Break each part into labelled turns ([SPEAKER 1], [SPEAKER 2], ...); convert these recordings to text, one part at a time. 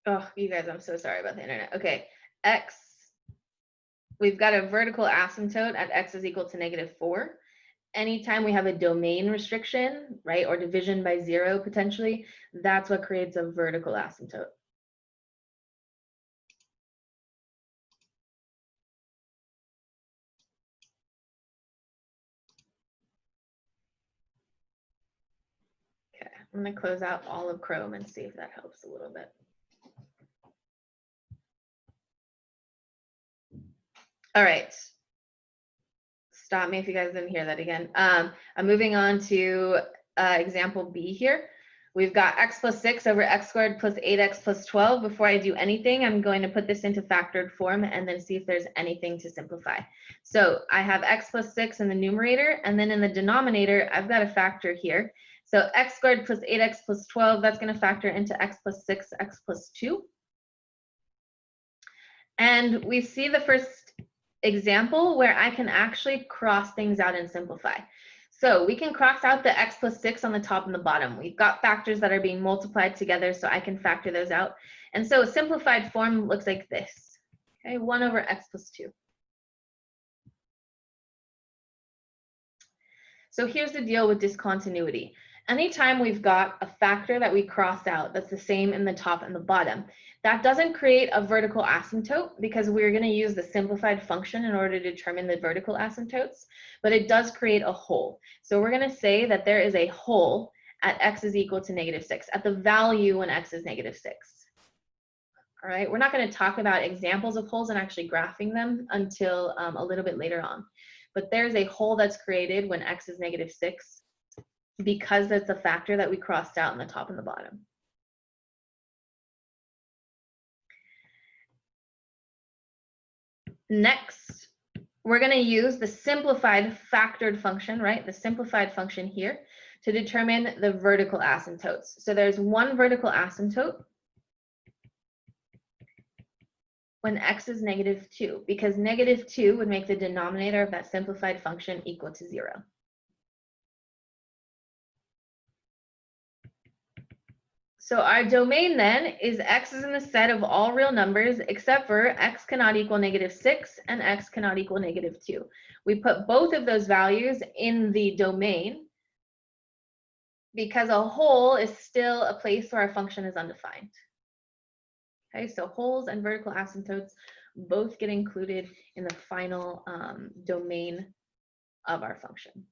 [SPEAKER 1] Oh, you guys, I'm so sorry about the internet. Okay, x, we've got a vertical asymptote at x is equal to -4. Anytime we have a domain restriction, right, or division by 0 potentially, that's what creates a vertical asymptote. Okay, I'm going to close out all of Chrome and see if that helps a little bit. All right. Stop me if you guys didn't hear that again. I'm moving on to example B here. We've got x plus 6 over x squared plus 8x plus 12. Before I do anything, I'm going to put this into factored form and then see if there's anything to simplify. So I have x plus 6 in the numerator, and then in the denominator, I've got a factor here. So x squared plus 8x plus 12, that's going to factor into x plus 6, x plus 2. And we see the first example where I can actually cross things out and simplify. So we can cross out the x plus 6 on the top and the bottom. We've got factors that are being multiplied together, so I can factor those out. And so a simplified form looks like this. Okay, 1 over x plus 2. So here's the deal with discontinuity. Anytime we've got a factor that we cross out that's the same in the top and the bottom, that doesn't create a vertical asymptote because we're going to use the simplified function in order to determine the vertical asymptotes, but it does create a hole. So we're going to say that there is a hole at x is equal to -6, at the value when x is -6. All right, we're not going to talk about examples of holes and actually graphing them until a little bit later on. But there's a hole that's created when x is -6 because that's a factor that we crossed out in the top and the bottom. Next, we're going to use the simplified factored function, right? The simplified function here to determine the vertical asymptotes. So there's one vertical asymptote when x is -2, because -2 would make the denominator of that simplified function equal to 0. So our domain then is x is in the set of all real numbers except for x cannot equal -6 and x cannot equal -2. We put both of those values in the domain because a hole is still a place where our function is undefined. Okay, so holes and vertical asymptotes both get included in the final domain of our function.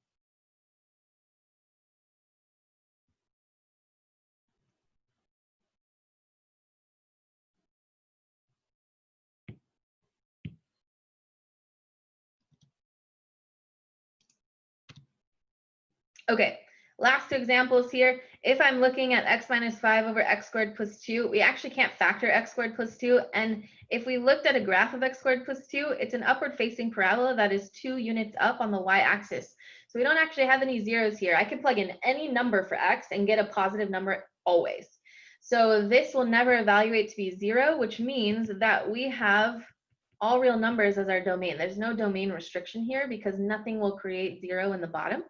[SPEAKER 1] Okay, last two examples here. If I'm looking at x minus 5 over x squared plus 2, we actually can't factor x squared plus 2. And if we looked at a graph of x squared plus 2, it's an upward facing parabola that is 2 units up on the y-axis. So we don't actually have any zeros here. I can plug in any number for x and get a positive number always. So this will never evaluate to be 0, which means that we have all real numbers as our domain. There's no domain restriction here because nothing will create 0 in the bottom.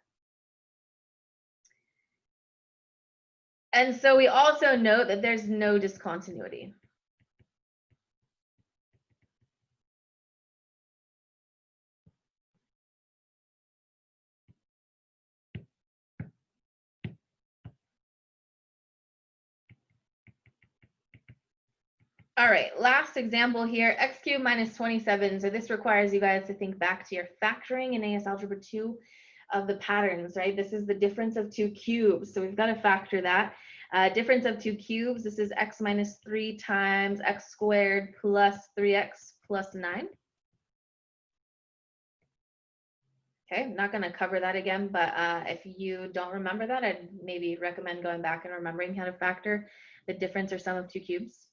[SPEAKER 1] And so we also note that there's no discontinuity. All right, last example here, x cubed minus 27. So this requires you guys to think back to your factoring in AS Algebra 2 of the patterns, right? This is the difference of two cubes. So we've got to factor that. Difference of two cubes, this is x minus 3 times x squared plus 3x plus 9. Okay, I'm not going to cover that again, but if you don't remember that, I'd maybe recommend going back and remembering how to factor the difference or sum of two cubes.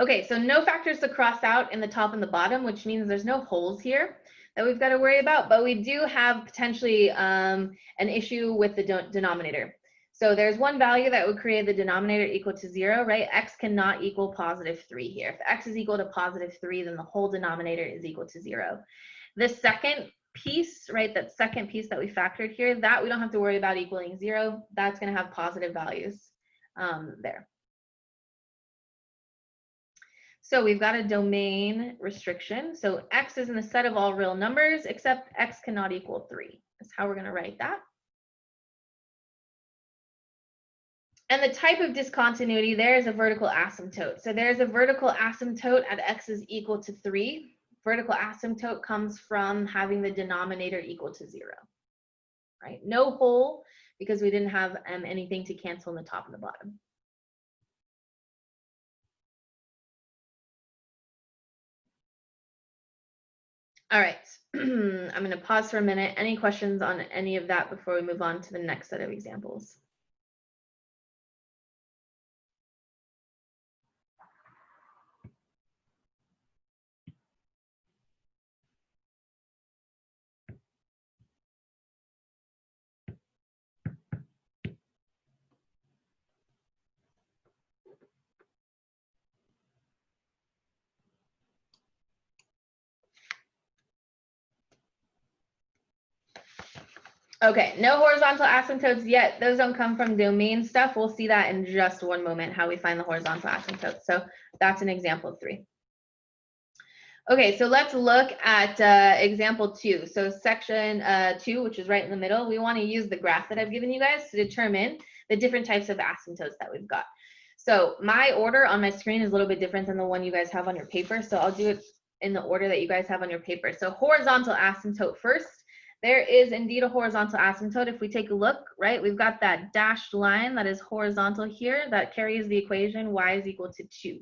[SPEAKER 1] Okay, so no factors to cross out in the top and the bottom, which means there's no holes here that we've got to worry about, but we do have potentially an issue with the denominator. So there's one value that would create the denominator equal to 0, right? X cannot equal positive 3 here. If x is equal to positive 3, then the whole denominator is equal to 0. The second piece, right, that second piece that we factored here, that we don't have to worry about equaling 0. That's going to have positive values there. So we've got a domain restriction. So x is in the set of all real numbers, except x cannot equal 3. That's how we're going to write that. And the type of discontinuity there is a vertical asymptote. So there's a vertical asymptote at x is equal to 3. Vertical asymptote comes from having the denominator equal to 0. Right? No whole, because we didn't have anything to cancel in the top and the bottom. All right, I'm going to pause for a minute. Any questions on any of that before we move on to the next set of examples? Okay, no horizontal asymptotes yet. Those don't come from domain stuff. We'll see that in just one moment, how we find the horizontal asymptotes. So that's an example of 3. Okay, so let's look at example 2. So section 2, which is right in the middle, we want to use the graph that I've given you guys to determine the different types of asymptotes that we've got. So my order on my screen is a little bit different than the one you guys have on your paper. So I'll do it in the order that you guys have on your paper. So horizontal asymptote first. There is indeed a horizontal asymptote. If we take a look, right, we've got that dashed line that is horizontal here that carries the equation y is equal to 2.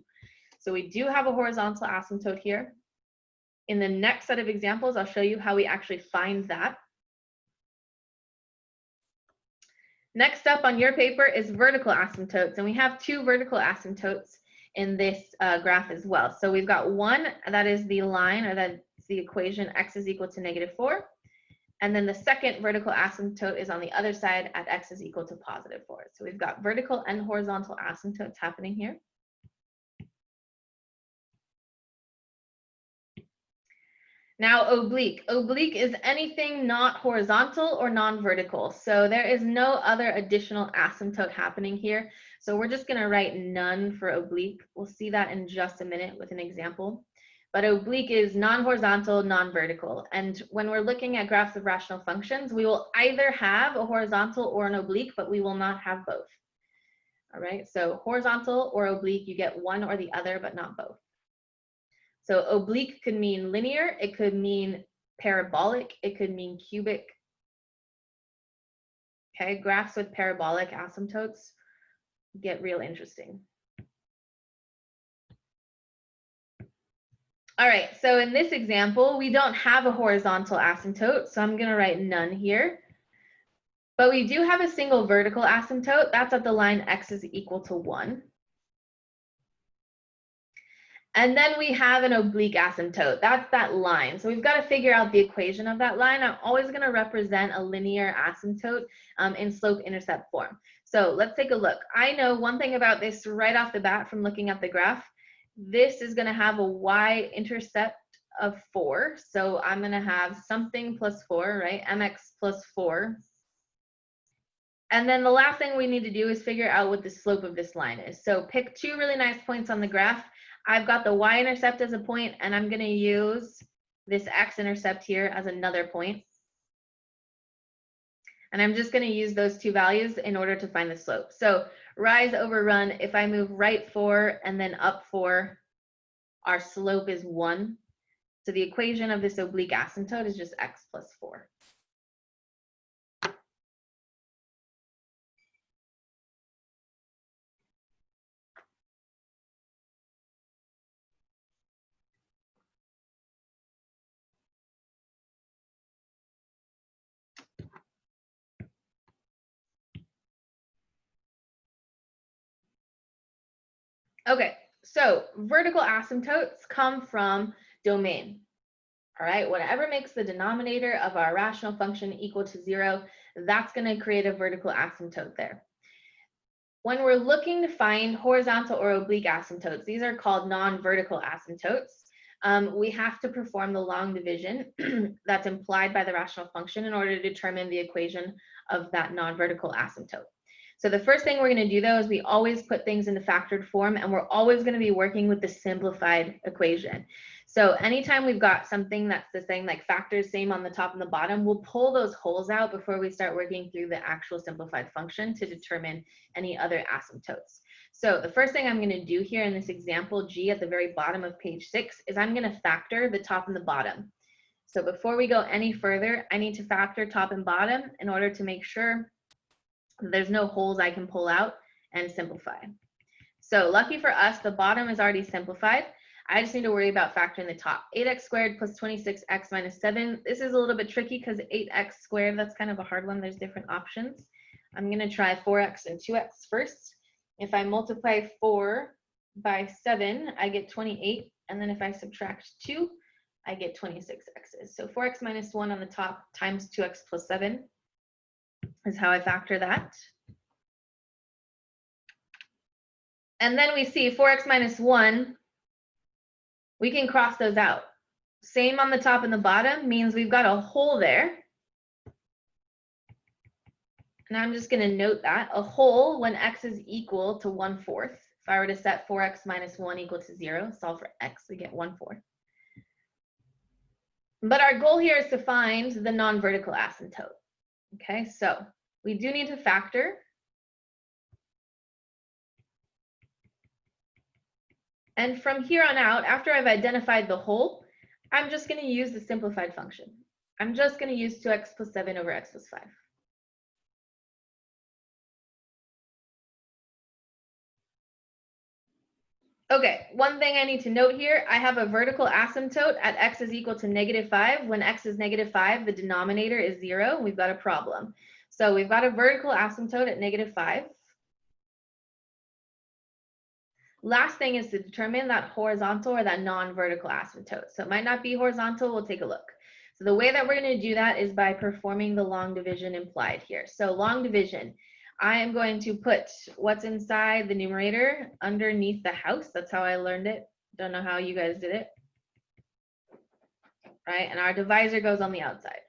[SPEAKER 1] So we do have a horizontal asymptote here. In the next set of examples, I'll show you how we actually find that. Next up on your paper is vertical asymptotes, and we have 2 vertical asymptotes in this graph as well. So we've got one that is the line, or that's the equation x is equal to -4. And then the second vertical asymptote is on the other side at x is equal to +4. So we've got vertical and horizontal asymptotes happening here. Now oblique. Oblique is anything not horizontal or non-vertical. So there is no other additional asymptote happening here. So we're just going to write none for oblique. We'll see that in just a minute with an example. But oblique is non-horizontal, non-vertical. And when we're looking at graphs of rational functions, we will either have a horizontal or an oblique, but we will not have both. All right, so horizontal or oblique, you get one or the other, but not both. So oblique could mean linear, it could mean parabolic, it could mean cubic. Okay, graphs with parabolic asymptotes get real interesting. All right, so in this example, we don't have a horizontal asymptote, so I'm going to write none here. But we do have a single vertical asymptote. That's at the line x is equal to 1. And then we have an oblique asymptote. That's that line. So we've got to figure out the equation of that line. I'm always going to represent a linear asymptote in slope-intercept form. So let's take a look. I know one thing about this right off the bat from looking at the graph. This is going to have a y-intercept of 4. So I'm going to have something plus 4, right? mx plus 4. And then the last thing we need to do is figure out what the slope of this line is. So pick 2 really nice points on the graph. I've got the y-intercept as a point, and I'm going to use this x-intercept here as another point. And I'm just going to use those 2 values in order to find the slope. So rise over run, if I move right 4 and then up 4, our slope is 1. So the equation of this oblique asymptote is just x plus 4. Okay, so vertical asymptotes come from domain. All right, whatever makes the denominator of our rational function equal to 0, that's going to create a vertical asymptote there. When we're looking to find horizontal or oblique asymptotes, these are called non-vertical asymptotes. We have to perform the long division that's implied by the rational function in order to determine the equation of that non-vertical asymptote. So the first thing we're going to do though is we always put things into factored form, and we're always going to be working with the simplified equation. So anytime we've got something that's the same, like factors same on the top and the bottom, we'll pull those holes out before we start working through the actual simplified function to determine any other asymptotes. So the first thing I'm going to do here in this example G at the very bottom of page 6 is I'm going to factor the top and the bottom. So before we go any further, I need to factor top and bottom in order to make sure there's no holes I can pull out and simplify. So lucky for us, the bottom is already simplified. I just need to worry about factoring the top. 8x squared plus 26x minus 7. This is a little bit tricky because 8x squared, that's kind of a hard one. There's different options. I'm going to try 4x and 2x first. If I multiply 4 by 7, I get 28. And then if I subtract 2, I get 26x's. So 4x minus 1 on the top times 2x plus 7 is how I factor that. And then we see 4x minus 1, we can cross those out. Same on the top and the bottom means we've got a hole there. And I'm just going to note that a hole when x is equal to 1/4. If I were to set 4x minus 1 equal to 0, solve for x, we get 1/4. But our goal here is to find the non-vertical asymptote. Okay, so we do need to factor. And from here on out, after I've identified the hole, I'm just going to use the simplified function. I'm just going to use 2x plus 7 over x plus 5. Okay, one thing I need to note here, I have a vertical asymptote at x is equal to -5. When x is -5, the denominator is 0. We've got a problem. So we've got a vertical asymptote at -5. Last thing is to determine that horizontal or that non-vertical asymptote. So it might not be horizontal, we'll take a look. So the way that we're going to do that is by performing the long division implied here. So long division, I am going to put what's inside the numerator underneath the house. That's how I learned it. Don't know how you guys did it. Right, and our divisor goes on the outside.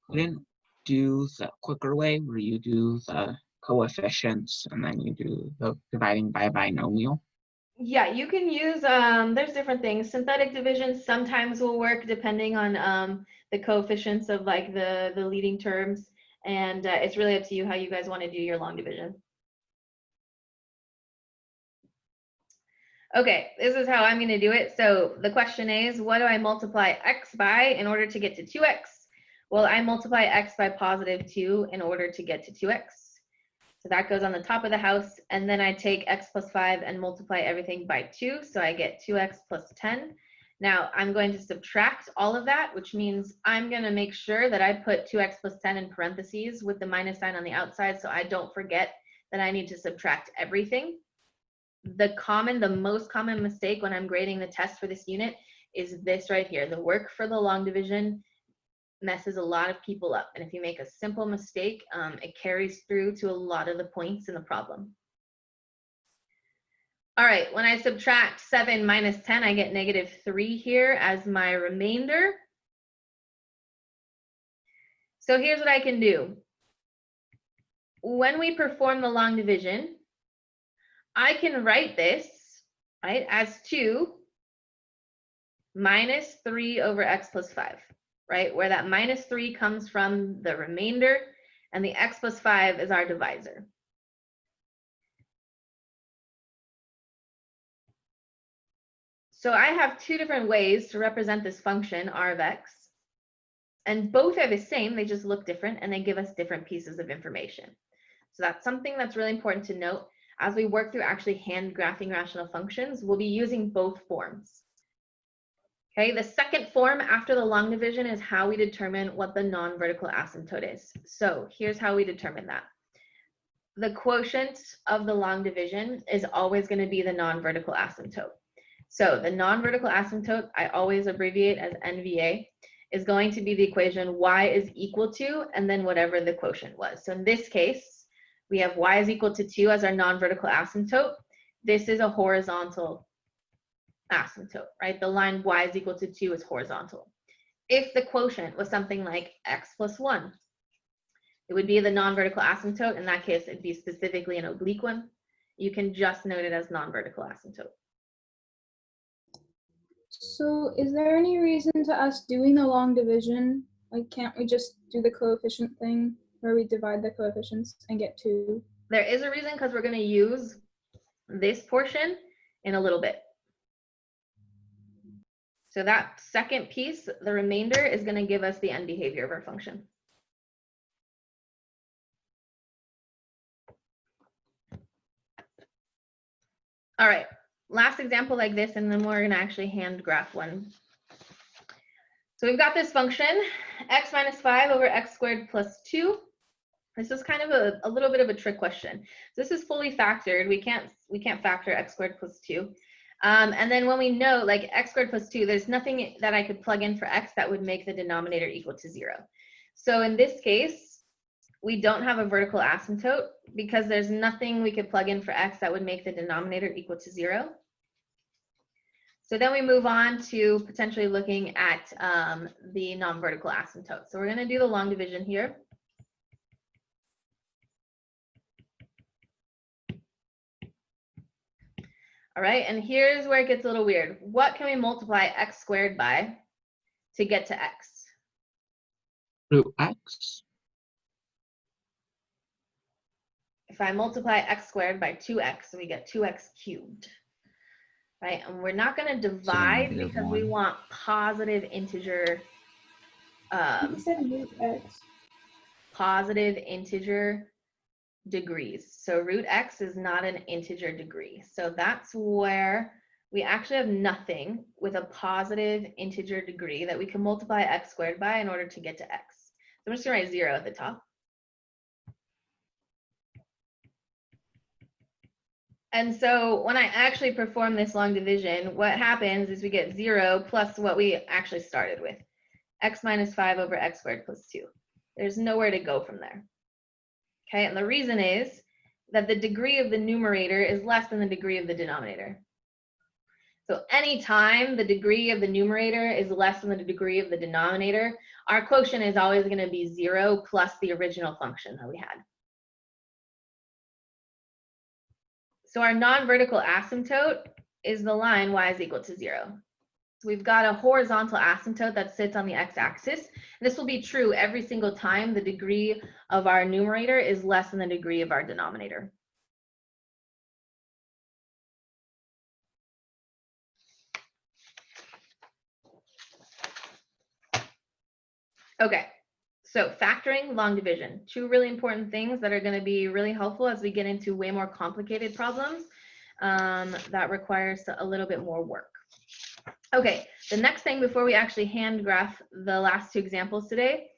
[SPEAKER 2] Couldn't do the quicker way where you do the coefficients and then you do the dividing by binomial?
[SPEAKER 1] Yeah, you can use, there's different things. Synthetic division sometimes will work depending on the coefficients of like the leading terms. And it's really up to you how you guys want to do your long division. Okay, this is how I'm going to do it. So the question is, what do I multiply x by in order to get to 2x? Well, I multiply x by +2 in order to get to 2x. So that goes on the top of the house, and then I take x plus 5 and multiply everything by 2, so I get 2x plus 10. Now I'm going to subtract all of that, which means I'm going to make sure that I put 2x plus 10 in parentheses with the minus sign on the outside, so I don't forget that I need to subtract everything. The most common mistake when I'm grading the test for this unit is this right here. The work for the long division messes a lot of people up. And if you make a simple mistake, it carries through to a lot of the points in the problem. All right, when I subtract 7 minus 10, I get -3 here as my remainder. So here's what I can do. When we perform the long division, I can write this, right, as 2 minus 3 over x plus 5. Right, where that -3 comes from the remainder and the x plus 5 is our divisor. So I have two different ways to represent this function r of x, and both are the same, they just look different and they give us different pieces of information. So that's something that's really important to note. As we work through actually hand graphing rational functions, we'll be using both forms. Okay, the second form after the long division is how we determine what the non-vertical asymptote is. So here's how we determine that. The quotient of the long division is always going to be the non-vertical asymptote. So the non-vertical asymptote, I always abbreviate as NVA, is going to be the equation y is equal to, and then whatever the quotient was. So in this case, we have y is equal to 2 as our non-vertical asymptote. This is a horizontal asymptote, right? The line y is equal to 2 is horizontal. If the quotient was something like x plus 1, It would be the non-vertical asymptote. In that case, it'd be specifically an oblique one. You can just note it as non-vertical asymptote.
[SPEAKER 3] So is there any reason to us doing the long division? Like, can't we just do the coefficient thing where we divide the coefficients and get 2?
[SPEAKER 1] There is a reason, because we're going to use this portion in a little bit. So that second piece, the remainder, is going to give us the end behavior of our function. All right, last example like this, and then we're going to actually hand graph one. So we've got this function, x minus 5 over x squared plus 2. This is kind of a little bit of a trick question. This is fully factored. We can't factor x squared plus 2. And then when we know, like, x squared plus 2, there's nothing that I could plug in for x that would make the denominator equal to 0. So in this case, we don't have a vertical asymptote because there's nothing we could plug in for x that would make the denominator equal to 0. So then we move on to potentially looking at the non-vertical asymptote. So we're going to do the long division here. All right, and here's where it gets a little weird. What can we multiply x squared by to get to x?
[SPEAKER 2] Root x.
[SPEAKER 1] If I multiply x squared by 2x, we get 2x cubed. Right, and we're not going to divide because we want positive integer.
[SPEAKER 3] You said root x.
[SPEAKER 1] Positive integer degrees. So root x is not an integer degree. So that's where we actually have nothing with a positive integer degree that we can multiply x squared by in order to get to x. So I'm just going to write 0 at the top. And so when I actually perform this long division, what happens is we get 0 plus what we actually started with, x minus 5 over x squared plus 2. There's nowhere to go from there. Okay, and the reason is that the degree of the numerator is less than the degree of the denominator. So anytime the degree of the numerator is less than the degree of the denominator, our quotient is always going to be 0 plus the original function that we had. So our non-vertical asymptote is the line y is equal to 0. So we've got a horizontal asymptote that sits on the x-axis. This will be true every single time the degree of our numerator is less than the degree of our denominator. Okay, so factoring, long division, 2 really important things that are going to be really helpful as we get into way more complicated problems that requires a little bit more work. Okay, the next thing before we actually hand graph the last 2 examples today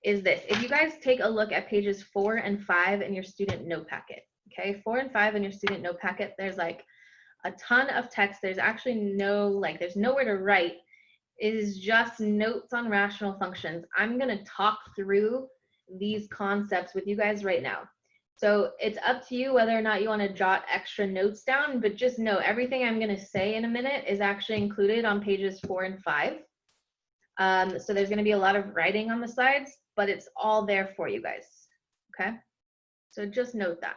[SPEAKER 1] is this. If you guys take a look at pages 4 and 5 in your student note packet, okay, 4 and 5 in your student note packet, there's like a ton of text. There's actually there's nowhere to write. It is just notes on rational functions. I'm going to talk through these concepts with you guys right now. So it's up to you whether or not you want to jot extra notes down, but just know everything I'm going to say in a minute is actually included on pages 4 and 5. So there's going to be a lot of writing on the slides, but it's all there for you guys. Okay, so just note that.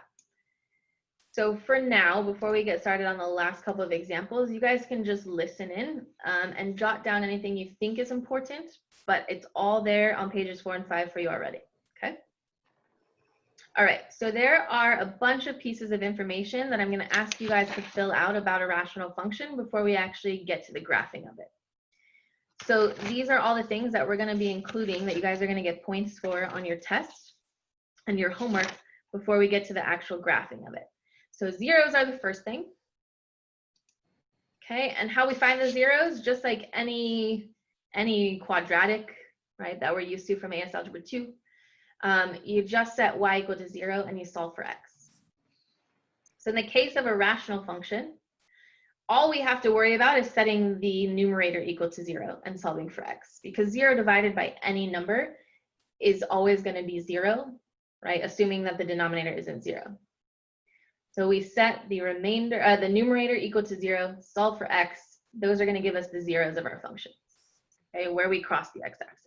[SPEAKER 1] So for now, before we get started on the last couple of examples, you guys can just listen in and jot down anything you think is important, but it's all there on pages 4 and 5 for you already, okay? All right, so there are a bunch of pieces of information that I'm gonna ask you guys to fill out about a rational function before we actually get to the graphing of it. So these are all the things that we're gonna be including that you guys are gonna get points for on your test and your homework before we get to the actual graphing of it. So zeros are the first thing. Okay, and how we find the zeros, just like any quadratic, right, that we're used to from AS Algebra 2, you just set y equal to 0 and you solve for x. So in the case of a rational function, all we have to worry about is setting the numerator equal to 0 and solving for x, because 0 divided by any number is always going to be 0, right, assuming that the denominator isn't 0. So we set the the numerator equal to 0, solve for x. Those are going to give us the zeros of our functions, okay, where we cross the x-axis.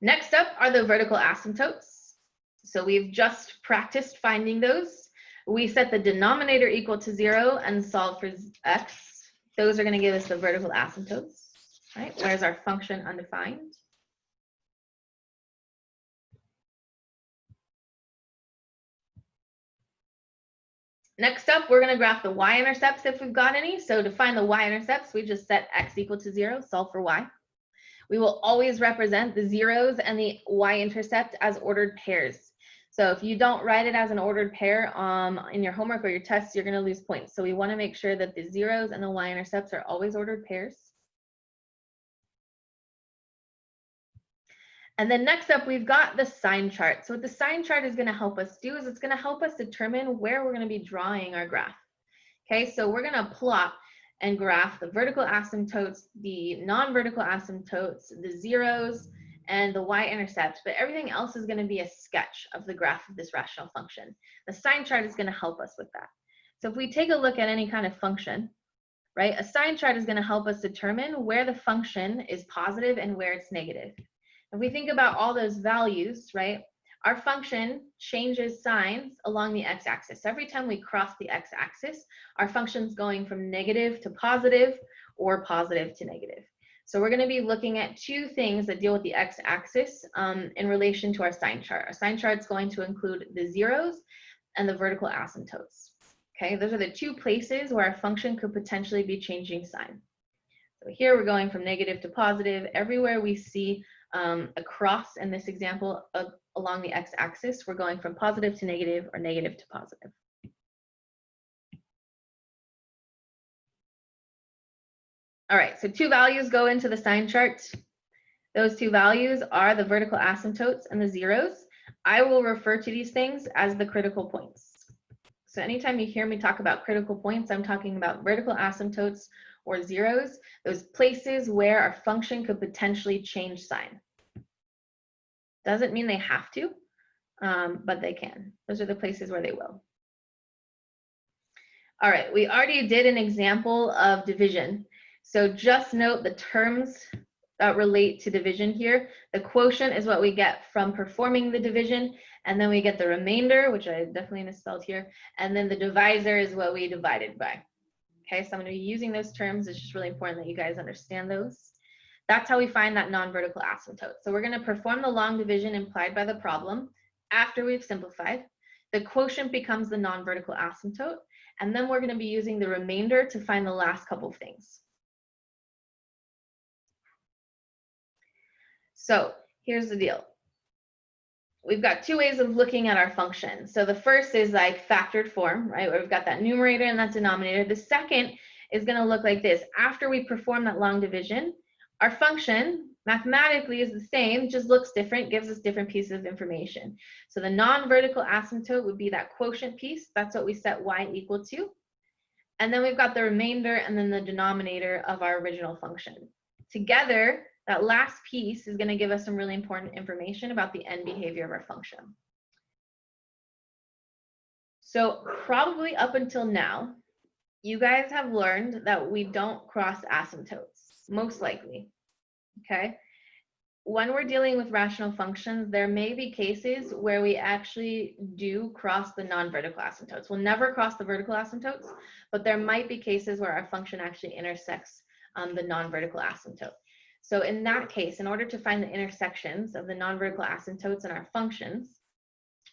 [SPEAKER 1] Next up are the vertical asymptotes. So we've just practiced finding those. We set the denominator equal to 0 and solve for x. Those are going to give us the vertical asymptotes, right? Where's our function undefined? Next up, we're going to graph the y-intercepts if we've got any. So to find the y-intercepts, we just set x equal to 0, solve for y. We will always represent the zeros and the y-intercept as ordered pairs. So if you don't write it as an ordered pair in your homework or your tests, you're going to lose points. So we want to make sure that the zeros and the y-intercepts are always ordered pairs. And then next up, we've got the sign chart. So what the sign chart is going to help us do is it's going to help us determine where we're going to be drawing our graph. Okay, so we're going to plot and graph the vertical asymptotes, the non-vertical asymptotes, the zeros, and the y-intercept, but everything else is going to be a sketch of the graph of this rational function. The sign chart is going to help us with that. So if we take a look at any kind of function, right, a sign chart is going to help us determine where the function is positive and where it's negative. If we think about all those values, right, our function changes signs along the x-axis. Every time we cross the x-axis, our function's going from negative to positive or positive to negative. So we're going to be looking at two things that deal with the x-axis in relation to our sign chart. Our sign chart is going to include the zeros and the vertical asymptotes. Okay, those are the two places where our function could potentially be changing sign. So here we're going from negative to positive. Everywhere we see a cross in this example along the x-axis, we're going from positive to negative or negative to positive. All right, so two values go into the sign chart. Those two values are the vertical asymptotes and the zeros. I will refer to these things as the critical points. So anytime you hear me talk about critical points, I'm talking about vertical asymptotes or zeros, those places where our function could potentially change sign. Doesn't mean they have to, but they can. Those are the places where they will. All right, we already did an example of division. So just note the terms that relate to division here. The quotient is what we get from performing the division, and then we get the remainder, which I definitely misspelled here, and then the divisor is what we divided by. Okay, so I'm going to be using those terms. It's just really important that you guys understand those. That's how we find that non-vertical asymptote. So we're going to perform the long division implied by the problem after we've simplified. The quotient becomes the non-vertical asymptote, and then we're going to be using the remainder to find the last couple of things. So here's the deal. We've got two ways of looking at our function. So the first is like factored form, right, where we've got that numerator and that denominator. The second is going to look like this. After we perform that long division, our function mathematically is the same, just looks different, gives us different pieces of information. So the non-vertical asymptote would be that quotient piece. That's what we set y equal to. And then we've got the remainder and then the denominator of our original function. Together, that last piece is going to give us some really important information about the end behavior of our function. So probably up until now, you guys have learned that we don't cross asymptotes, most likely, okay? When we're dealing with rational functions, there may be cases where we actually do cross the non-vertical asymptotes. We'll never cross the vertical asymptotes, but there might be cases where our function actually intersects the non-vertical asymptote. So in that case, in order to find the intersections of the non-vertical asymptotes in our functions,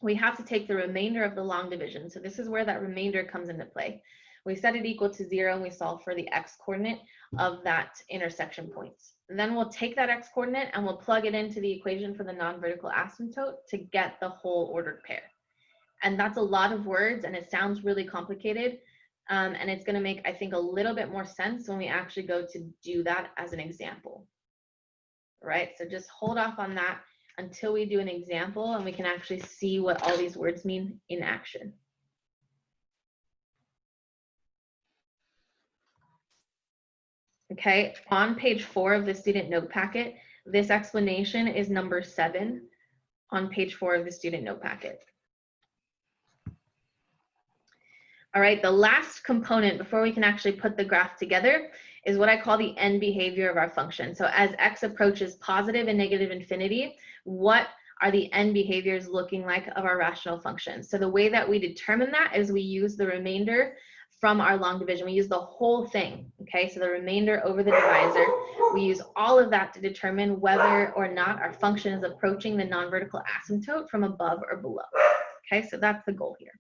[SPEAKER 1] we have to take the remainder of the long division. So this is where that remainder comes into play. We set it equal to 0 and we solve for the x-coordinate of that intersection points. And then we'll take that x-coordinate and we'll plug it into the equation for the non-vertical asymptote to get the whole ordered pair. And that's a lot of words and it sounds really complicated. And it's going to make, I think, a little bit more sense when we actually go to do that as an example. Right? So just hold off on that until we do an example and we can actually see what all these words mean in action. Okay, on page 4 of the student note packet, this explanation is number 7 on page 4 of the student note packet. All right, the last component before we can actually put the graph together is what I call the end behavior of our function. So as x approaches positive and negative infinity, what are the end behaviors looking like of our rational function. So the way that we determine that is we use the remainder from our long division. We use the whole thing, okay? So the remainder over the divisor, we use all of that to determine whether or not our function is approaching the non-vertical asymptote from above or below, okay? So that's the goal here.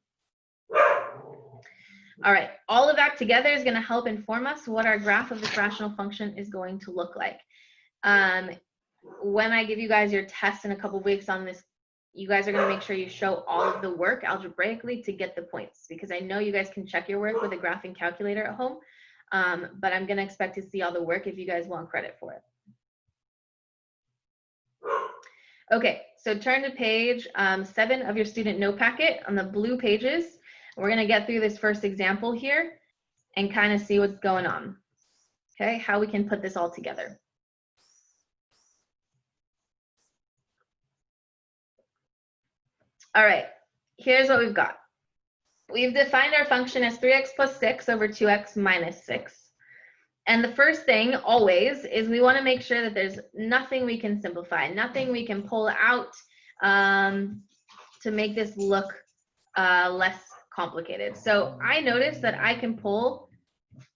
[SPEAKER 1] All right, all of that together is going to help inform us what our graph of this rational function is going to look like. When I give you guys your test in a couple of weeks on this, you guys are going to make sure you show all of the work algebraically to get the points, because I know you guys can check your work with a graphing calculator at home, but I'm going to expect to see all the work if you guys want credit for it. Okay, so turn to page 7 of your student note packet on the blue pages. We're going to get through this first example here and kind of see what's going on, okay, how we can put this all together. All right, here's what we've got. We've defined our function as 3x plus 6 over 2x minus 6. And the first thing always is we want to make sure that there's nothing we can simplify, nothing we can pull out to make this look less complicated. So I noticed that I can pull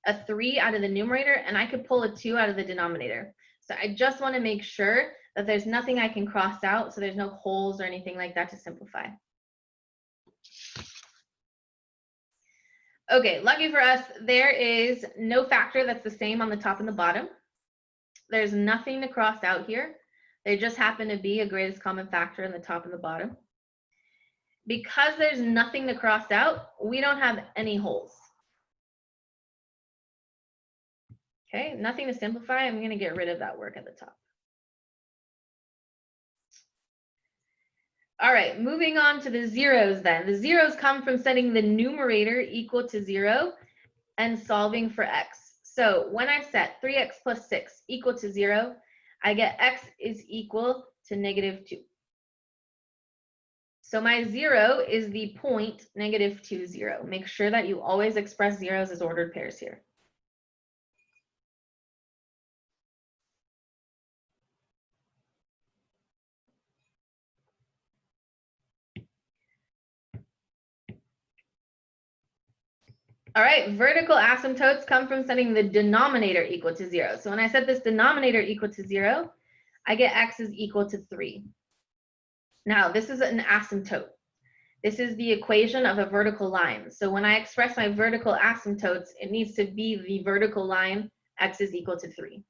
[SPEAKER 1] a 3 out of the numerator and I could pull a 2 out of the denominator. So I just want to make sure that there's nothing I can cross out, so there's no holes or anything like that to simplify. Okay, lucky for us, there is no factor that's the same on the top and the bottom. There's nothing to cross out here. They just happen to be a greatest common factor in the top and the bottom. Because there's nothing to cross out, we don't have any holes. Okay, nothing to simplify. I'm going to get rid of that work at the top. All right, moving on to the zeros then. The zeros come from setting the numerator equal to 0 and solving for x. So when I set 3x plus 6 equal to 0, I get x is equal to -2. So my 0 is the point -2, 0. Make sure that you always express zeros as ordered pairs here. All right, vertical asymptotes come from setting the denominator equal to 0. So when I set this denominator equal to 0, I get x is equal to 3. Now, this is an asymptote. This is the equation of a vertical line. So when I express my vertical asymptotes, it needs to be the vertical line, x is equal to 3.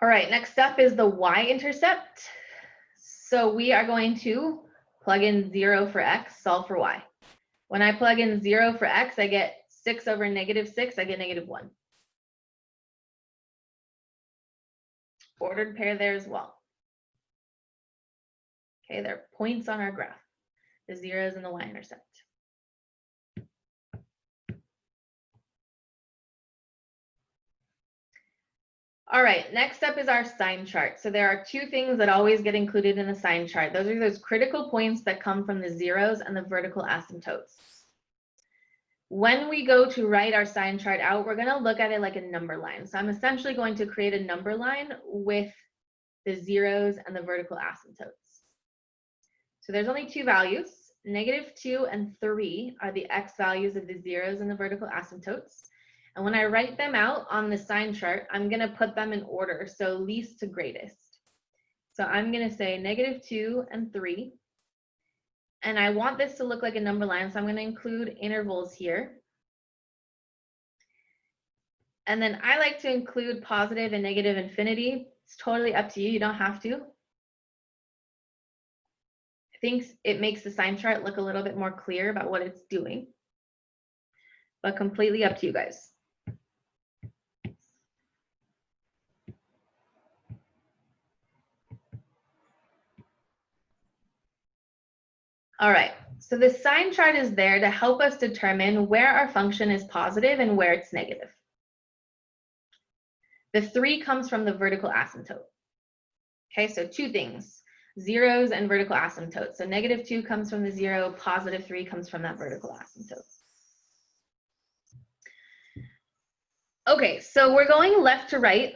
[SPEAKER 1] All right, next up is the y-intercept. So we are going to plug in 0 for x, solve for y. When I plug in 0 for x, I get 6 over -6, I get -1. Ordered pair there as well. Okay, there are points on our graph, the zeros and the y-intercept. All right, next up is our sign chart. So there are two things that always get included in the sign chart. Those are those critical points that come from the zeros and the vertical asymptotes. When we go to write our sign chart out, we're going to look at it like a number line. So I'm essentially going to create a number line with the zeros and the vertical asymptotes. So there's only two values. -2 and 3 are the x values of the zeros and the vertical asymptotes. And when I write them out on the sign chart, I'm going to put them in order, so least to greatest. So I'm going to say -2 and 3. And I want this to look like a number line, so I'm going to include intervals here. And then I like to include positive and negative infinity. It's totally up to you. You don't have to. I think it makes the sign chart look a little bit more clear about what it's doing, but completely up to you guys. All right, so the sign chart is there to help us determine where our function is positive and where it's negative. The 3 comes from the vertical asymptote. Okay, so two things. zeros and vertical asymptotes. So -2 comes from the 0, +3 comes from that vertical asymptote. Okay, so we're going left to right,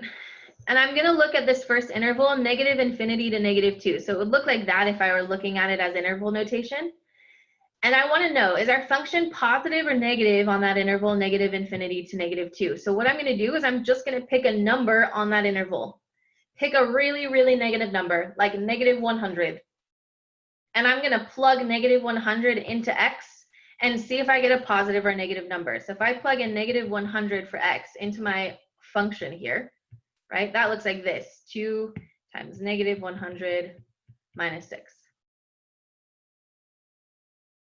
[SPEAKER 1] and I'm going to look at this first interval, -infinity to -2. So it would look like that if I were looking at it as interval notation. And I want to know, is our function positive or negative on that interval, -infinity to -2? So what I'm going to do is I'm just going to pick a number on that interval. Pick a really, really negative number, like -100. And I'm going to plug -100 into x and see if I get a positive or a negative number. So if I plug in -100 for x into my function here, right, that looks like this, 2 times -100 minus 6.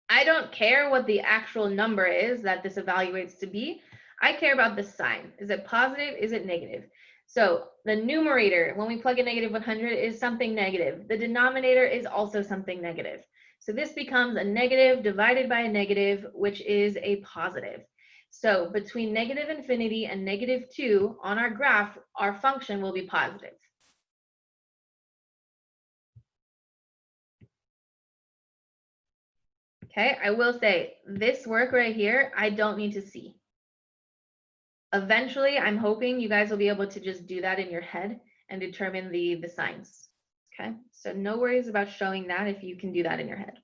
[SPEAKER 1] I don't care what the actual number is that this evaluates to be. I care about the sign. Is it positive? Is it negative? So the numerator, when we plug in -100, is something negative. The denominator is also something negative. So this becomes a negative divided by a negative, which is a positive. So between -infinity and -2 on our graph, our function will be positive. Okay, I will say this work right here, I don't need to see. Eventually, I'm hoping you guys will be able to just do that in your head and determine the signs. Okay, so no worries about showing that if you can do that in your head.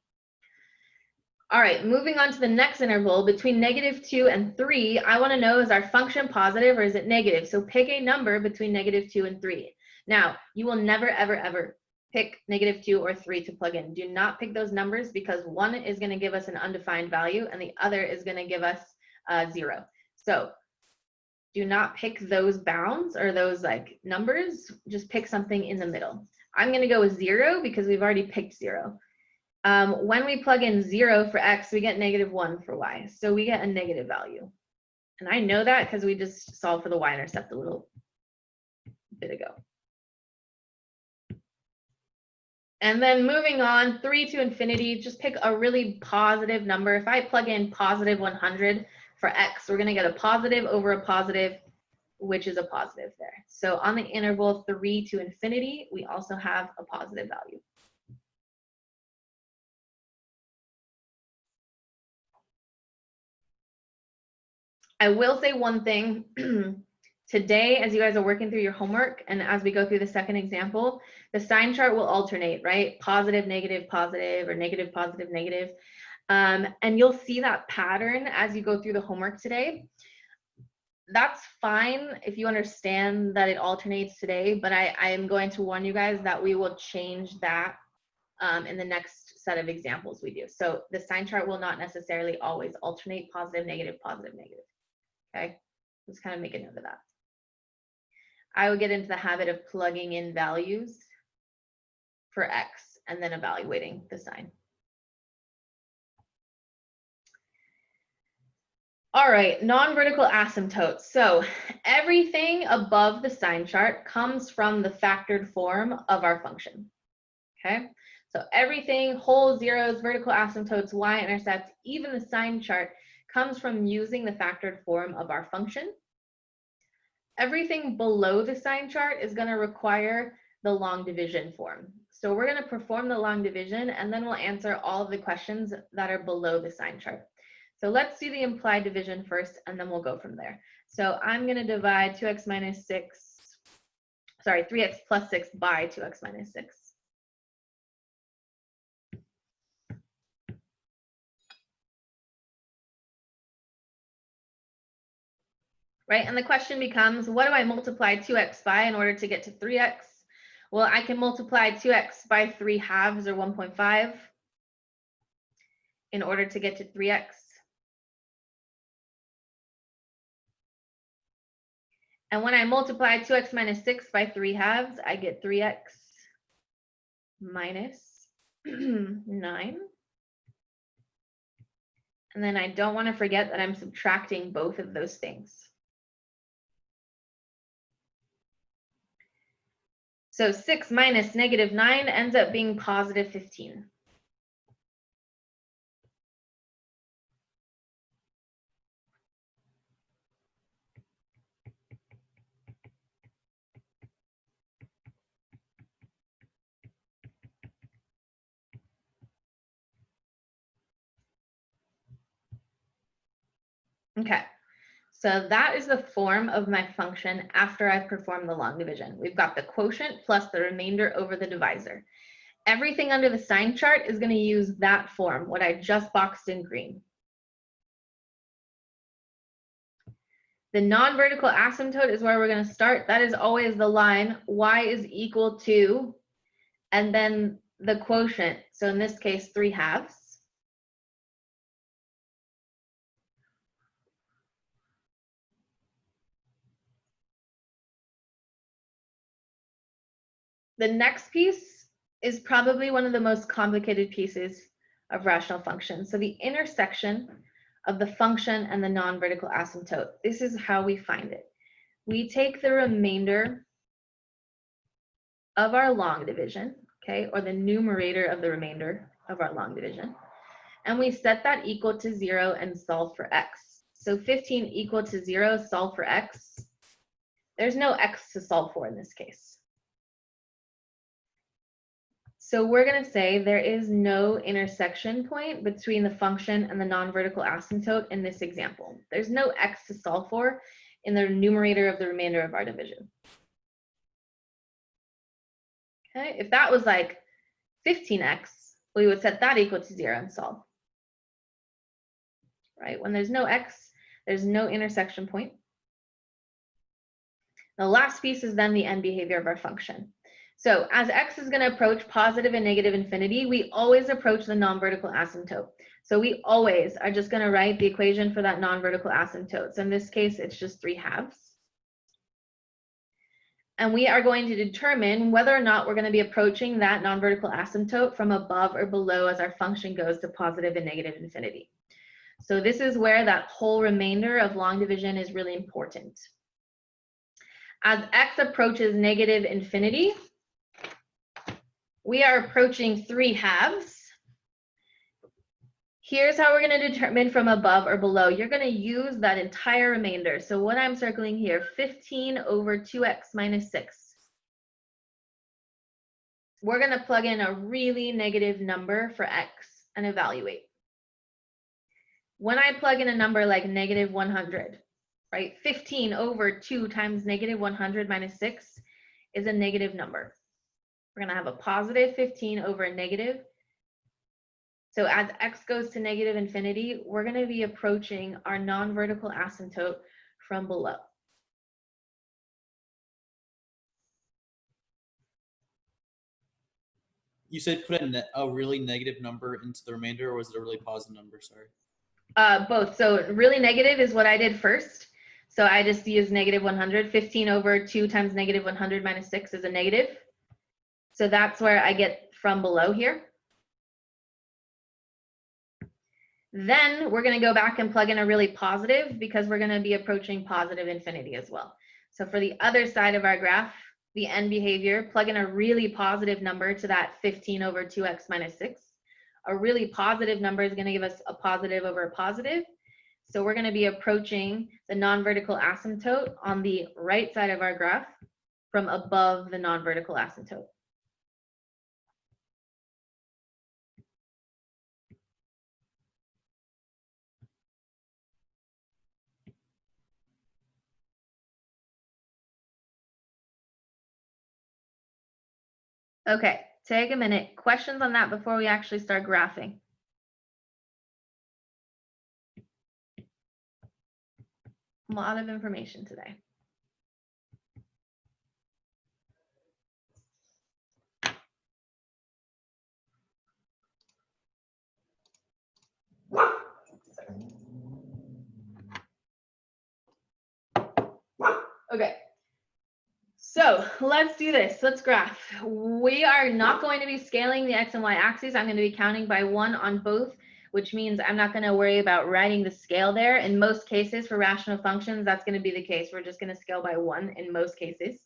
[SPEAKER 1] All right, moving on to the next interval between -2 and 3, I want to know, is our function positive or is it negative? So pick a number between -2 and 3. Now, you will never, ever, ever pick -2 or 3 to plug in. Do not pick those numbers because one is going to give us an undefined value and the other is going to give us 0. So do not pick those bounds or those like numbers. Just pick something in the middle. I'm going to go with 0 because we've already picked 0. When we plug in 0 for x, we get -1 for y. So we get a negative value. And I know that because we just solved for the y-intercept a little bit ago. And then moving on, 3 to infinity, just pick a really positive number. If I plug in +100 for x, we're going to get a positive over a positive, which is a positive there. So on the interval 3 to infinity, we also have a positive value. I will say one thing. Today, as you guys are working through your homework and as we go through the second example, the sign chart will alternate, right? Positive, negative, positive, or negative, positive, negative. And you'll see that pattern as you go through the homework today. That's fine if you understand that it alternates today, but I am going to warn you guys that we will change that in the next set of examples we do. So the sign chart will not necessarily always alternate positive, negative, positive, negative. Okay, just kind of make a note of that. I would get into the habit of plugging in values for x and then evaluating the sign. All right, non-vertical asymptotes. So everything above the sign chart comes from the factored form of our function. Okay, so everything, whole zeros, vertical asymptotes, y-intercepts, even the sign chart comes from using the factored form of our function. Everything below the sign chart is going to require the long division form. So we're going to perform the long division and then we'll answer all of the questions that are below the sign chart. So let's do the implied division first and then we'll go from there. So I'm going to divide 3x plus 6 by 2x minus 6. Right, and the question becomes, what do I multiply 2x by in order to get to 3x? Well, I can multiply 2x by 3 halves or 1.5 in order to get to 3x. And when I multiply 2x minus 6 by 3 halves, I get 3x minus 9. And then I don't want to forget that I'm subtracting both of those things. So 6 minus -9 ends up being positive 15. Okay, so that is the form of my function after I've performed the long division. We've got the quotient plus the remainder over the divisor. Everything under the sign chart is going to use that form, what I just boxed in green. The non-vertical asymptote is where we're going to start. That is always the line y is equal to, and then the quotient. So in this case, 3/2. The next piece is probably one of the most complicated pieces of rational functions. So the intersection of the function and the non-vertical asymptote. This is how we find it. We take the remainder of our long division, okay, or the numerator of the remainder of our long division, and we set that equal to 0 and solve for x. So 15 equal to 0, solve for x. There's no x to solve for in this case. So we're going to say there is no intersection point between the function and the non-vertical asymptote in this example. There's no x to solve for in the numerator of the remainder of our division. Okay, if that was like 15x, we would set that equal to 0 and solve. Right? When there's no x, there's no intersection point. The last piece is then the end behavior of our function. So as x is going to approach positive and negative infinity, we always approach the non-vertical asymptote. So we always are just going to write the equation for that non-vertical asymptote. So in this case, it's just 3/2. And we are going to determine whether or not we're going to be approaching that non-vertical asymptote from above or below as our function goes to positive and negative infinity. So this is where that whole remainder of long division is really important. As x approaches negative infinity, we are approaching 3/2. Here's how we're going to determine from above or below. You're going to use that entire remainder. So what I'm circling here, 15 over 2x minus 6. We're going to plug in a really negative number for x and evaluate. When I plug in a number like negative 100, right, 15 over 2 times negative 100 minus 6 is a negative number. We're going to have a positive 15 over a negative. So as x goes to negative infinity, we're going to be approaching our non-vertical asymptote from below.
[SPEAKER 4] You said put a really negative number into the remainder, or was it a really positive number? Sorry.
[SPEAKER 1] Both. So really negative is what I did first. So I just used negative 100. 15 over 2 times negative 100 minus 6 is a negative. So that's where I get from below here. Then we're going to go back and plug in a really positive because we're going to be approaching positive infinity as well. So for the other side of our graph, the end behavior, plug in a really positive number to that 15 over 2x minus 6. A really positive number is going to give us a positive over a positive. So we're going to be approaching the non-vertical asymptote on the right side of our graph from above the non-vertical asymptote. Okay, take a minute. Questions on that before we actually start graphing? A lot of information today. Okay, so let's do this. Let's graph. We are not going to be scaling the x and y axes. I'm going to be counting by 1 on both, which means I'm not going to worry about writing the scale there. In most cases for rational functions, that's going to be the case. We're just going to scale by 1 in most cases.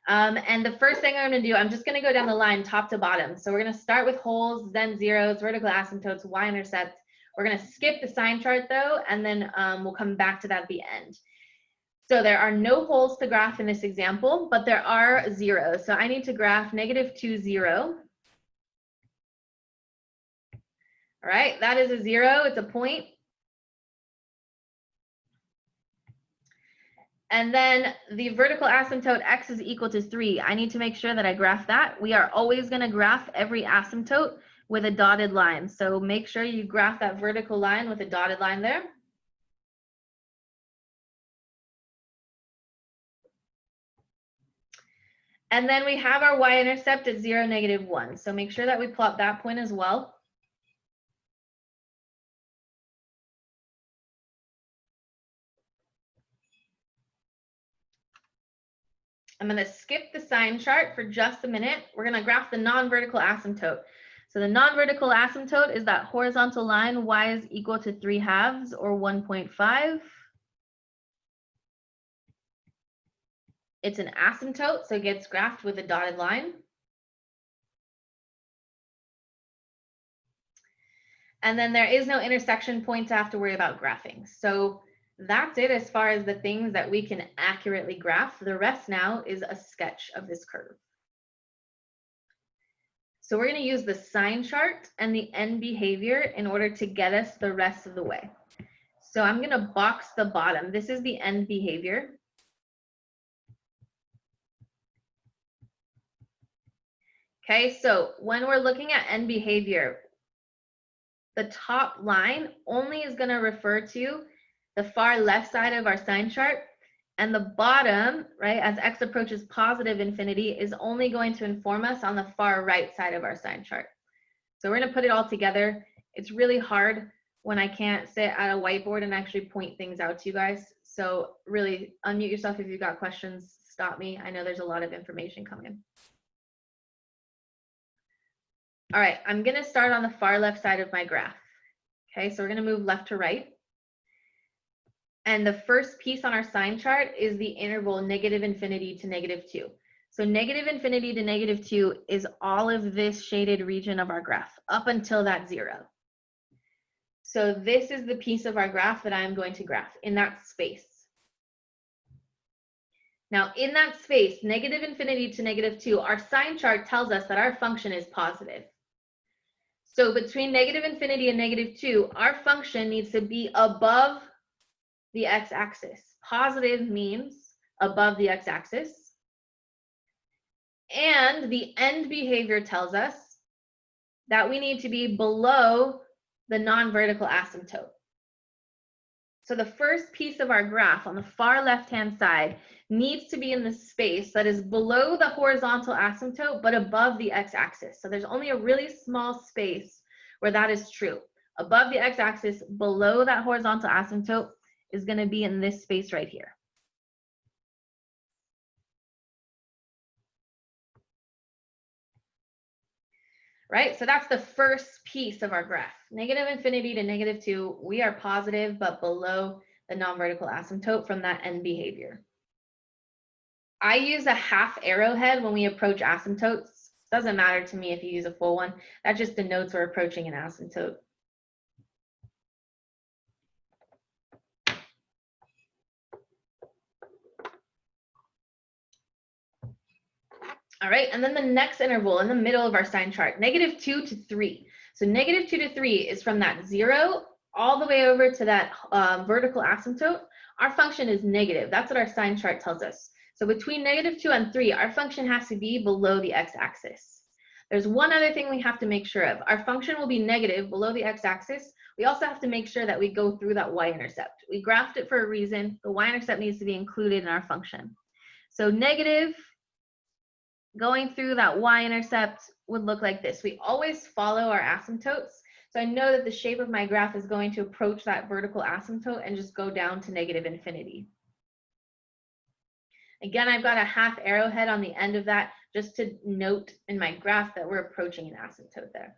[SPEAKER 1] And the first thing I'm going to do, I'm just going to go down the line top to bottom. So we're going to start with wholes, then zeros, vertical asymptotes, y-intercepts. We're going to skip the sign chart though, and then we'll come back to that at the end. So there are no holes to graph in this example, but there are zeros. So I need to graph -2, 0. All right, that is a 0. It's a point. And then the vertical asymptote x is equal to 3. I need to make sure that I graph that. We are always going to graph every asymptote with a dotted line. So make sure you graph that vertical line with a dotted line there. And then we have our y-intercept at 0, -1. So make sure that we plot that point as well. I'm going to skip the sign chart for just a minute. We're going to graph the non-vertical asymptote. So the non-vertical asymptote is that horizontal line y is equal to 3/2 or 1.5. It's an asymptote, so it gets graphed with a dotted line. And then there is no intersection point to have to worry about graphing. So that's it as far as the things that we can accurately graph. The rest now is a sketch of this curve. So we're going to use the sign chart and the end behavior in order to get us the rest of the way. So I'm going to box the bottom. This is the end behavior. Okay, so when we're looking at end behavior, the top line only is going to refer to the far left side of our sign chart, and the bottom, right, as x approaches positive infinity, is only going to inform us on the far right side of our sign chart. So we're going to put it all together. It's really hard when I can't sit at a whiteboard and actually point things out to you guys. So really unmute yourself if you've got questions, stop me. I know there's a lot of information coming. All right, I'm going to start on the far left side of my graph. Okay, so we're going to move left to right. And the first piece on our sign chart is the interval -infinity to -2. So -infinity to -2 is all of this shaded region of our graph up until that 0. So this is the piece of our graph that I'm going to graph in that space. Now in that space, -infinity to -2, our sign chart tells us that our function is positive. So between -infinity and -2, our function needs to be above the x-axis. Positive means above the x-axis. And the end behavior tells us that we need to be below the non-vertical asymptote. So the first piece of our graph on the far left-hand side needs to be in the space that is below the horizontal asymptote, but above the x-axis. So there's only a really small space where that is true. Above the x-axis, below that horizontal asymptote, is going to be in this space right here. Right, so that's the first piece of our graph. -infinity to -2, we are positive, but below the non-vertical asymptote from that end behavior. I use a half arrowhead when we approach asymptotes. Doesn't matter to me if you use a full one. That just denotes we're approaching an asymptote. All right, and then the next interval in the middle of our sign chart, -2 to 3. So -2 to 3 is from that 0 all the way over to that vertical asymptote. Our function is negative. That's what our sign chart tells us. So between -2 and 3, our function has to be below the x-axis. There's one other thing we have to make sure of. Our function will be negative below the x-axis. We also have to make sure that we go through that y-intercept. We graphed it for a reason. The y-intercept needs to be included in our function. So negative going through that y-intercept would look like this. We always follow our asymptotes. So I know that the shape of my graph is going to approach that vertical asymptote and just go down to -infinity. Again, I've got a half arrowhead on the end of that just to note in my graph that we're approaching an asymptote there.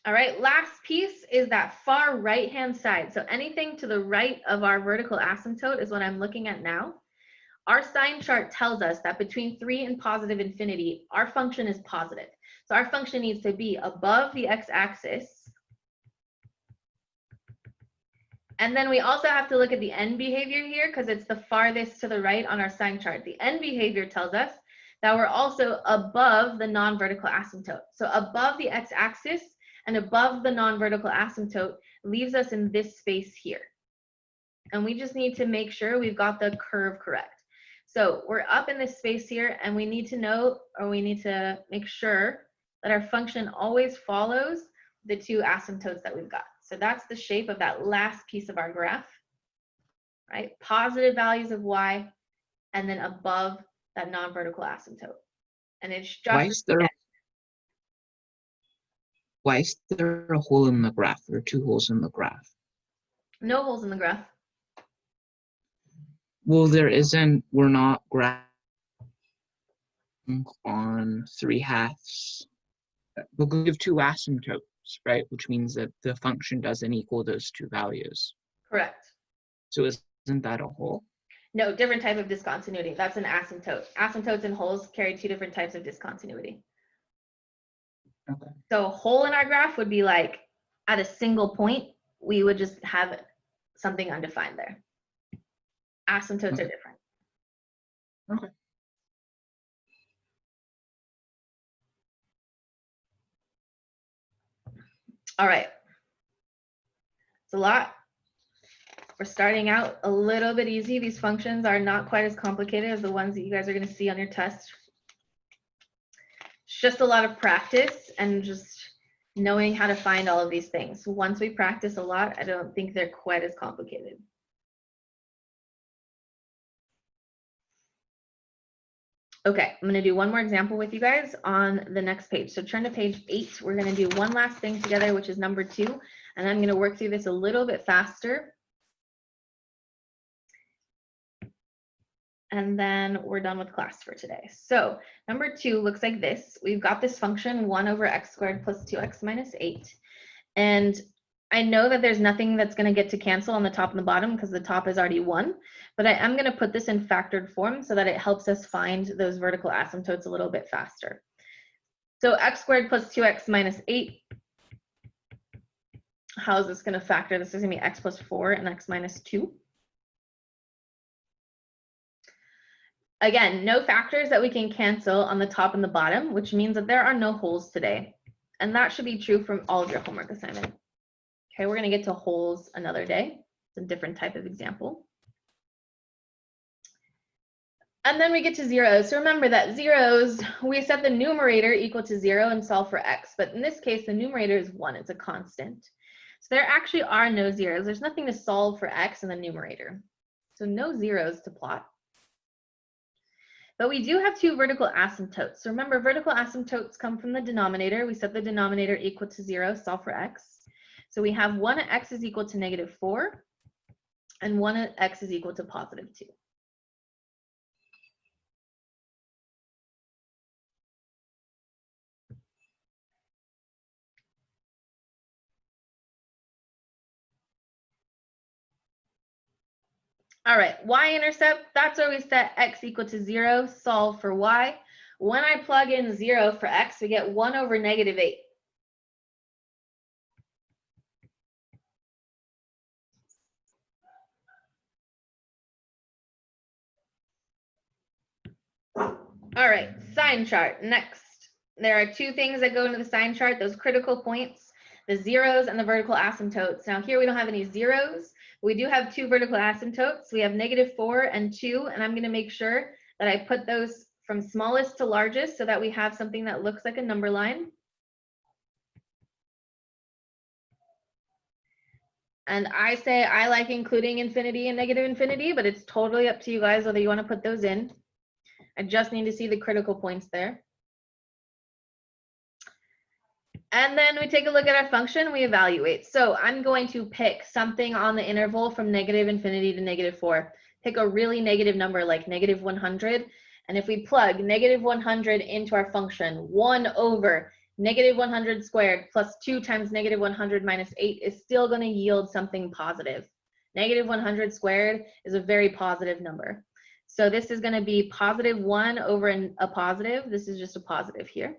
[SPEAKER 1] All right, last piece is that far right-hand side. So anything to the right of our vertical asymptote is what I'm looking at now. Our sign chart tells us that between 3 and positive infinity, our function is positive. So our function needs to be above the x-axis. And then we also have to look at the end behavior here because it's the farthest to the right on our sign chart. The end behavior tells us that we're also above the non-vertical asymptote. So above the x-axis and above the non-vertical asymptote leaves us in this space here. And we just need to make sure we've got the curve correct. So we're up in this space here, and we need to know, or we need to make sure that our function always follows the two asymptotes that we've got. So that's the shape of that last piece of our graph, right? Positive values of y, and then above that non-vertical asymptote. And it's just
[SPEAKER 2] why is there a hole in the graph? There are two holes in the graph.
[SPEAKER 1] no holes in the graph.
[SPEAKER 2] Well, there isn't. We're not graphing on 3/2. We'll give two asymptotes, right? Which means that the function doesn't equal those two values.
[SPEAKER 1] Correct.
[SPEAKER 2] So isn't that a hole?
[SPEAKER 1] No, different type of discontinuity. That's an asymptote. Asymptotes and holes carry two different types of discontinuity.
[SPEAKER 2] Okay.
[SPEAKER 1] So a hole in our graph would be like at a single point, we would just have something undefined there. Asymptotes are different.
[SPEAKER 2] Okay.
[SPEAKER 1] All right. It's a lot. We're starting out a little bit easy. These functions are not quite as complicated as the ones that you guys are going to see on your test. It's just a lot of practice and just knowing how to find all of these things. Once we practice a lot, I don't think they're quite as complicated. Okay, I'm going to do one more example with you guys on the next page. So turn to page 8. We're going to do one last thing together, which is number 2. And I'm going to work through this a little bit faster. And then we're done with class for today. So number 2 looks like this. We've got this function 1 over x squared plus 2x minus 8. And I know that there's nothing that's going to get to cancel on the top and the bottom because the top is already 1. But I am going to put this in factored form so that it helps us find those vertical asymptotes a little bit faster. So x squared plus 2x minus 8. How is this going to factor? This is going to be x plus 4 and x minus 2. Again, no factors that we can cancel on the top and the bottom, which means that there are no holes today. And that should be true from all of your homework assignment. Okay, we're going to get to holes another day. It's a different type of example. And then we get to zeros. So remember that zeros, we set the numerator equal to 0 and solve for x. But in this case, the numerator is 1. It's a constant. So there actually are no zeros. There's nothing to solve for x in the numerator. So no zeros to plot. But we do have two vertical asymptotes. So remember, vertical asymptotes come from the denominator. We set the denominator equal to 0, solve for x. So we have 1 at x is equal to -4, and 1 at x is equal to +2. All right, y-intercept, that's where we set x equal to 0, solve for y. When I plug in 0 for x, we get 1 over -8. All right, sign chart, next. There are two things that go into the sign chart, those critical points, the zeros and the vertical asymptotes. Now here we don't have any zeros. We do have two vertical asymptotes. We have -4 and 2, and I'm going to make sure that I put those from smallest to largest so that we have something that looks like a number line. And I say I like including infinity and negative infinity, but it's totally up to you guys whether you want to put those in. I just need to see the critical points there. And then we take a look at our function, we evaluate. So I'm going to pick something on the interval from -infinity to -4. Pick a really negative number like -100. And if we plug -100 into our function, 1 over -100 squared plus 2 times -100 minus 8 is still going to yield something positive. -100 squared is a very positive number. So this is going to be +1 over a positive. This is just a positive here.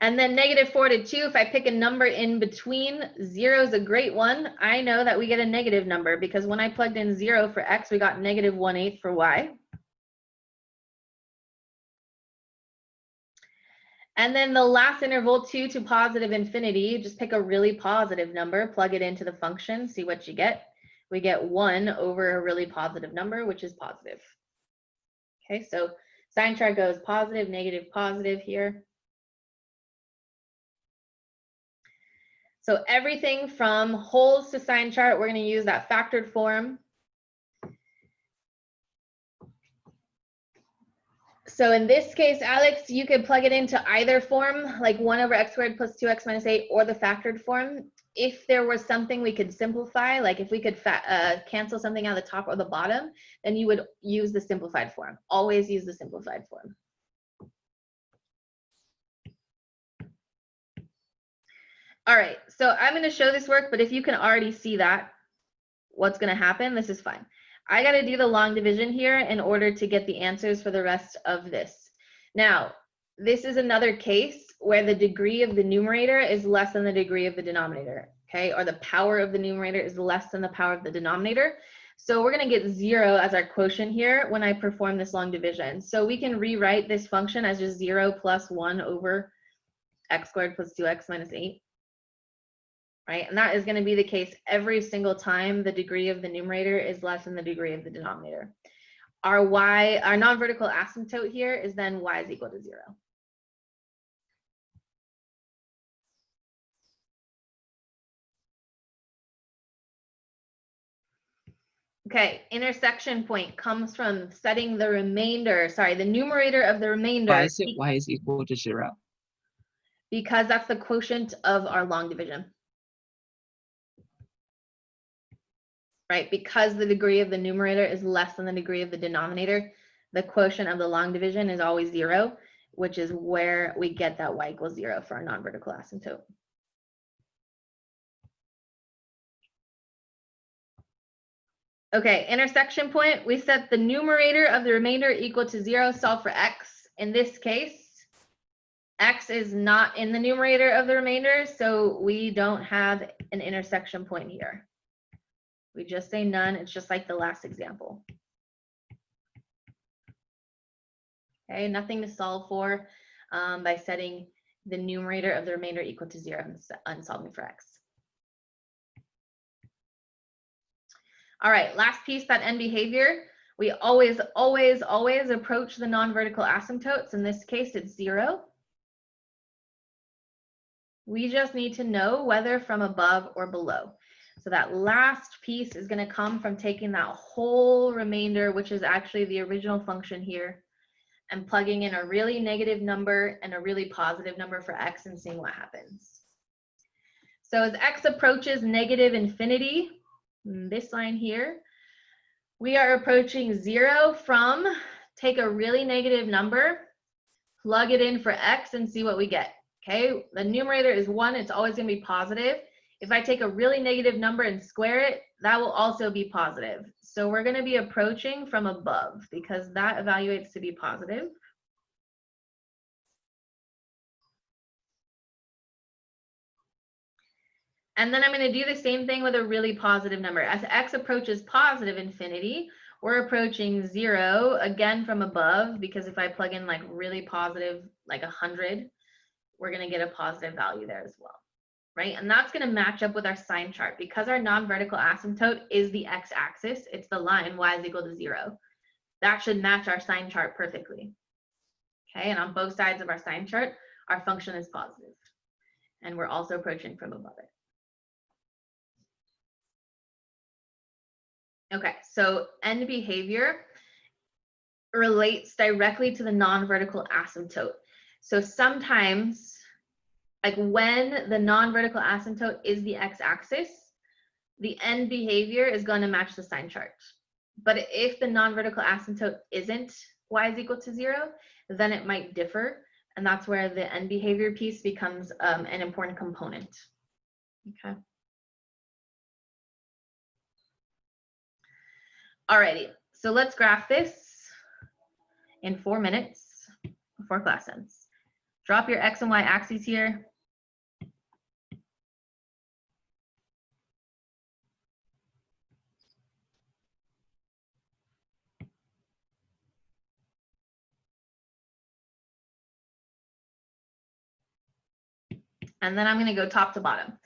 [SPEAKER 1] And then -4 to 2, if I pick a number in between, 0 is a great one. I know that we get a negative number because when I plugged in 0 for x, we got -1/8 for y. And then the last interval, 2 to positive infinity, just pick a really positive number, plug it into the function, see what you get. We get 1 over a really positive number, which is positive. Okay, so sign chart goes positive, negative, positive here. So everything from wholes to sign chart, we're going to use that factored form. So in this case, Alex, you could plug it into either form, like 1 over x squared plus 2x minus 8, or the factored form. If there was something we could simplify, like if we could cancel something out of the top or the bottom, then you would use the simplified form. Always use the simplified form. All right, so I'm going to show this work, but if you can already see that, what's going to happen, this is fine. I got to do the long division here in order to get the answers for the rest of this. Now, this is another case where the degree of the numerator is less than the degree of the denominator, okay? Or the power of the numerator is less than the power of the denominator. So we're going to get 0 as our quotient here when I perform this long division. So we can rewrite this function as just 0 plus 1 over x squared plus 2x minus 8. Right? And that is going to be the case every single time the degree of the numerator is less than the degree of the denominator. Our non-vertical asymptote here is then y is equal to 0. Okay, intersection point comes from setting the the numerator of the remainder.
[SPEAKER 2] Why is it y is equal to 0?
[SPEAKER 1] Because that's the quotient of our long division. Right, because the degree of the numerator is less than the degree of the denominator, the quotient of the long division is always 0, which is where we get that y equals 0 for our non-vertical asymptote. Okay, intersection point, we set the numerator of the remainder equal to 0, solve for x. In this case, x is not in the numerator of the remainder, so we don't have an intersection point here. We just say none. It's just like the last example. Okay, nothing to solve for by setting the numerator of the remainder equal to 0 and solving for x. All right, last piece, that end behavior. We always approach the non-vertical asymptotes. In this case, it's 0. We just need to know whether from above or below. So that last piece is going to come from taking that whole remainder, which is actually the original function here, and plugging in a really negative number and a really positive number for x and seeing what happens. So as x approaches negative infinity, this line here, we are approaching 0 from, take a really negative number, plug it in for x and see what we get. Okay, the numerator is 1, it's always going to be positive. If I take a really negative number and square it, that will also be positive. So we're going to be approaching from above because that evaluates to be positive. And then I'm going to do the same thing with a really positive number. As x approaches positive infinity, we're approaching 0 again from above, because if I plug in like really positive, like 100, we're going to get a positive value there as well. Right? And that's going to match up with our sign chart because our non-vertical asymptote is the x-axis. It's the line y is equal to 0. That should match our sign chart perfectly. Okay, and on both sides of our sign chart, our function is positive. And we're also approaching from above it. Okay, so end behavior relates directly to the non-vertical asymptote. So sometimes, like when the non-vertical asymptote is the x-axis, the end behavior is going to match the sign chart. But if the non-vertical asymptote isn't y is equal to 0, then it might differ. And that's where the end behavior piece becomes an important component. Okay. Alrighty, so let's graph this in 4 minutes before class ends. Drop your x and y axes here. And then I'm going to go top to bottom.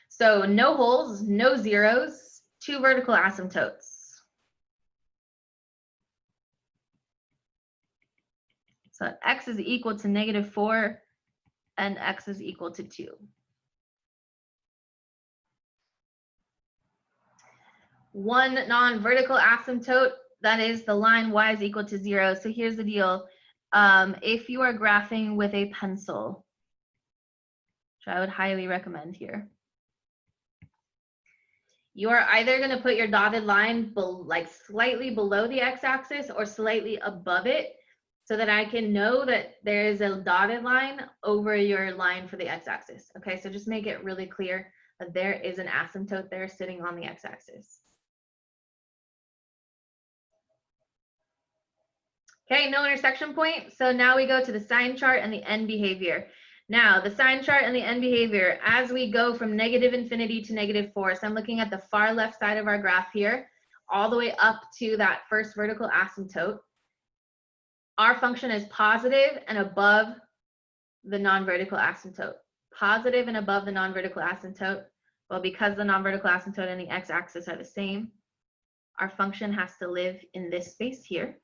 [SPEAKER 1] So no holes, no zeros, 2 vertical asymptotes. So x is equal to -4 and x is equal to 2. One non-vertical asymptote, that is the line y is equal to 0. So here's the deal. If you are graphing with a pencil, which I would highly recommend here, you are either going to put your dotted line like slightly below the x-axis or slightly above it, so that I can know that there is a dotted line over your line for the x-axis. Okay, so just make it really clear that there is an asymptote there sitting on the x-axis. Okay, no intersection point. So now we go to the sign chart and the end behavior. Now, the sign chart and the end behavior, as we go from -infinity to -4, so I'm looking at the far left side of our graph here, all the way up to that first vertical asymptote. Our function is positive and above the non-vertical asymptote. Positive and above the non-vertical asymptote. Well, because the non-vertical asymptote and the x-axis are the same, our function has to live in this space here.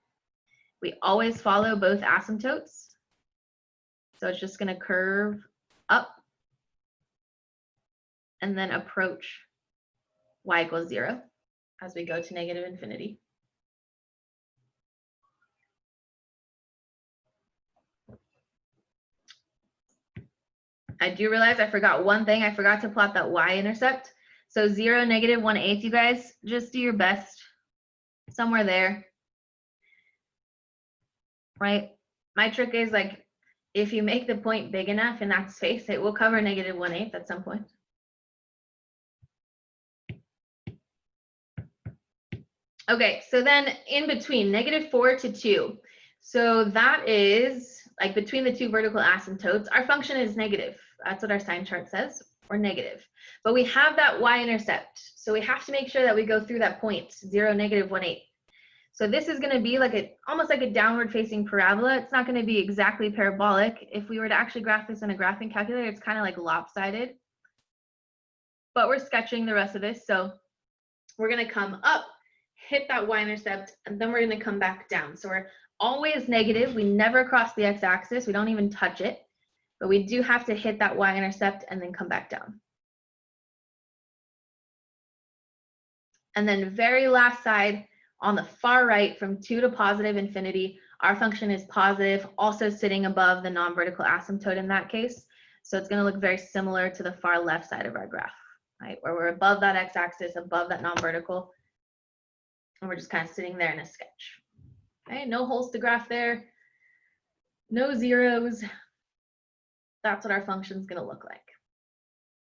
[SPEAKER 1] We always follow both asymptotes. So it's just going to curve up and then approach y equals 0 as we go to -infinity. I do realize I forgot one thing. I forgot to plot that y-intercept. So 0, -1/8, you guys, just do your best somewhere there, right? My trick is, like, if you make the point big enough in that space, it will cover -1/8 at some point. Okay, so then in between -4 to 2. So that is like between the 2 vertical asymptotes, our function is negative. That's what our sign chart says, or negative. But we have that y-intercept. So we have to make sure that we go through that point, 0, -1/8. So this is going to be like almost like a downward facing parabola. It's not going to be exactly parabolic. If we were to actually graph this in a graphing calculator, it's kind of like lopsided. But we're sketching the rest of this. So we're going to come up, hit that y-intercept, and then we're going to come back down. So we're always negative. We never cross the x-axis. We don't even touch it. But we do have to hit that y-intercept and then come back down. And then very last side, on the far right from 2 to +infinity, our function is positive, also sitting above the non-vertical asymptote in that case. So it's going to look very similar to the far left side of our graph, right? Where we're above that x-axis, above that non-vertical, and we're just kind of sitting there in a sketch. Okay, no holes to graph there, no zeros. That's what our function is going to look like.